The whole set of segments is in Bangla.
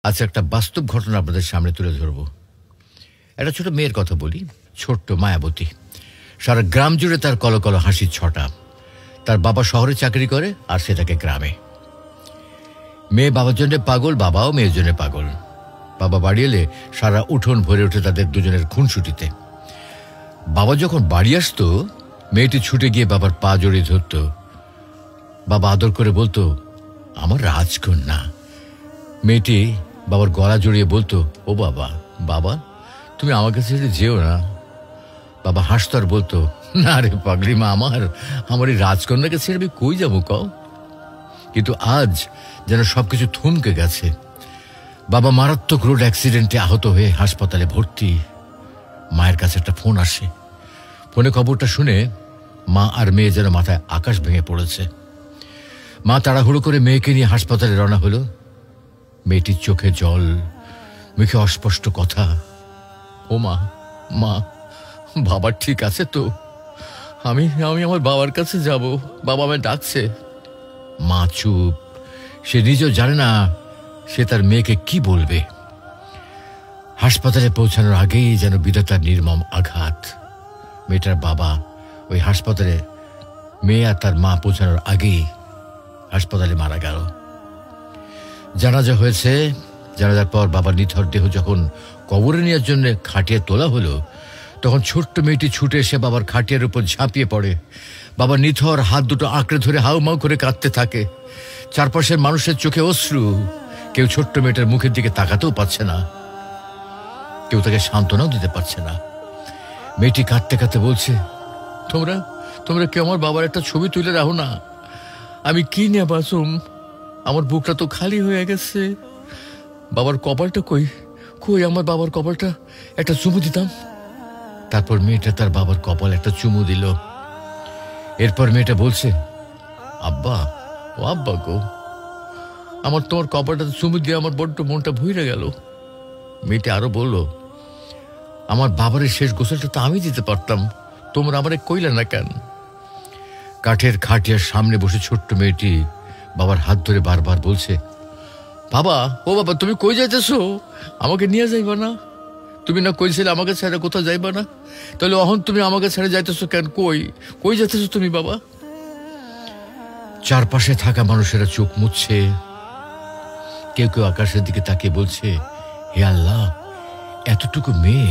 আচ্ছা, একটা বাস্তব ঘটনা আপনাদের সামনে তুলে ধরব। একটা ছোট মেয়ের কথা বলি, ছোট্ট মায়াবতী। সারা গ্রাম জুড়ে তার কলকল হাসির ছটা। তার বাবা শহরে চাকরি করে আর সে থাকে গ্রামে। মেয়ে বাবার জন্য পাগল, বাবাও মেয়ের জন্য পাগল। বাবা বাড়ি এলে সারা উঠোন ভরে ওঠে তাদের দুজনের খুনসুটিতে। বাবা যখন বাড়ি আসতো, মেয়েটি ছুটে গিয়ে বাবার পা জড়িয়ে ধরত। বাবা আদর করে বলতো, আমার রাজকন্যা। মেয়েটি বাবার গলা জড়িয়ে বলতো, ও বাবা, বাবা তুমি আমাকে ছেড়ে যেও না। বাবা হাসতো আর বলতো, না রে পাগলি মা, আমার এই রাজকন্যাকে ছেড়ে আমি কই যাবো কও। কিন্তু আজ যেন সবকিছু থমকে গেছে। বাবা মারাত্মক রোড অ্যাক্সিডেন্টে আহত হয়ে হাসপাতালে ভর্তি। মায়ের কাছে একটা ফোন আসে। ফোনে খবরটা শুনে মা আর মেয়ে যেন মাথায় আকাশ ভেঙে পড়েছে। মা তাড়াহুড়ো করে মেয়েকে নিয়ে হাসপাতালে রওনা হলো। মেয়েটির চোখে জল, মুখে অস্পষ্ট কথা। ও মা, মা বাবা ঠিক আছে তো? আমি আমার বাবার কাছে যাব, বাবা আমায় ডাকছে। মা চুপ। সে নিজেও জানে না সে তার মেয়েকে কি বলবে। হাসপাতালে পৌঁছানোর আগেই যেন বিধাতার নির্মম আঘাত। মেয়েটার বাবা ওই হাসপাতালে মেয়ে আর তার মা পৌঁছানোর আগেই হাসপাতালে মারা গেল। জানাজা হয়েছে। জানাজার পর বাবার নিথর দেহ যখন কবরে নেওয়ার জন্য খাটিয়ে তোলা হলো, তখন ছোট্ট মেয়েটি ছুটে এসে বাবার খাটিয়ার উপর ঝাঁপিয়ে পড়ে। বাবার নিথর হাত দুটো আঁকড়ে ধরে হাউমাউ করে কাঁদতে থাকে। চারপাশের মানুষের চোখে অশ্রু। কেউ ছোট্ট মেয়েটার মুখের দিকে তাকাতেও পারছে না, কেউ তাকে সান্ত্বনাও দিতে পারছে না। মেয়েটি কাঁদতে কাঁদতে বলছে, তোমরা তোমরা কেউ আমার বাবার একটা ছবি তুলে রাখো না। আমি কি নিয়ে বাঁচুম? আমার বুকটা তো খালি হয়ে গেছে। বাবার কপালটা কই কই আমার বাবার কপালটা একটা চুমু দিতাম। তারপর মেয়েটা তার বাবার কপাল একটা চুমু দিল। এরপর মেয়েটা বলছে, আব্বা, ও আব্বা গো, আমার তোমার কপালটা চুমু দিয়ে আমার বড্ড মনটা ভুইরে গেল। মেয়েটা আরো বলল, আমার বাবার শেষ গোসলটা তো আমি দিতে পারতাম, তোমরা আমারে কইলে না কেন? কাঠের খাটিয়ার সামনে বসে ছোট্ট মেয়েটি বাবার হাত ধরে বারবার বলছে, বাবা, ও বাবা, তুমি কই যাইতেছো? আমাকে নিয়ে যাইবা না? তুমি না কইছিলে আমাকে ছেড়ে কোথাও যাইবা না? তাহলে অহন তুমি আমাকে ছেড়ে যাইতেছো কেন? কই কই যাইতেছো তুমি বাবা? চারপাশে থাকা মানুষেরা চোখ মুছছে। কেউ কেউ আকাশের দিকে তাকিয়ে বলছে, হে আল্লাহ, এতটুকু মেয়ে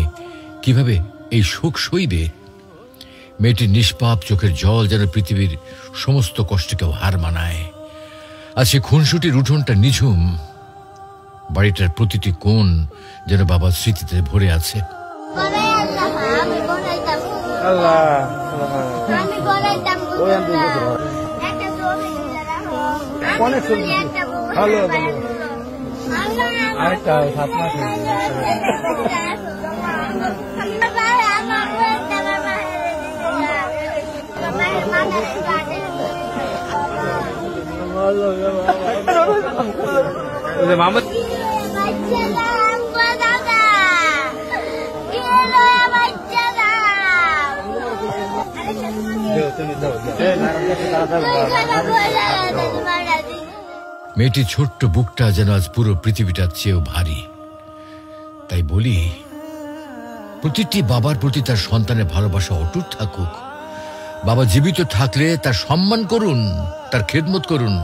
কিভাবে এই শোক সইবে? মেয়েটির নিষ্পাপ চোখের জল যেন পৃথিবীর সমস্ত কষ্টকেও হার মানায়। আর সে খুনসুটির উঠোনটা নিঝুম। বাড়িটার প্রতিটি কোণ যেন বাবার স্মৃতিতে ভরে আছে। মামা মেয়েটির ছোট্ট বুকটা যেন আজ পুরো পৃথিবীটার চেয়েও ভারী। তাই বলি, প্রতিটি বাবার প্রতি তার সন্তানের ভালোবাসা অটুট থাকুক। বাবা জীবিত থাকলে তার সম্মান করুন, তার খেদমত করুন,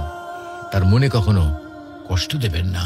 তার মনে কখনো কষ্ট দেবেন না।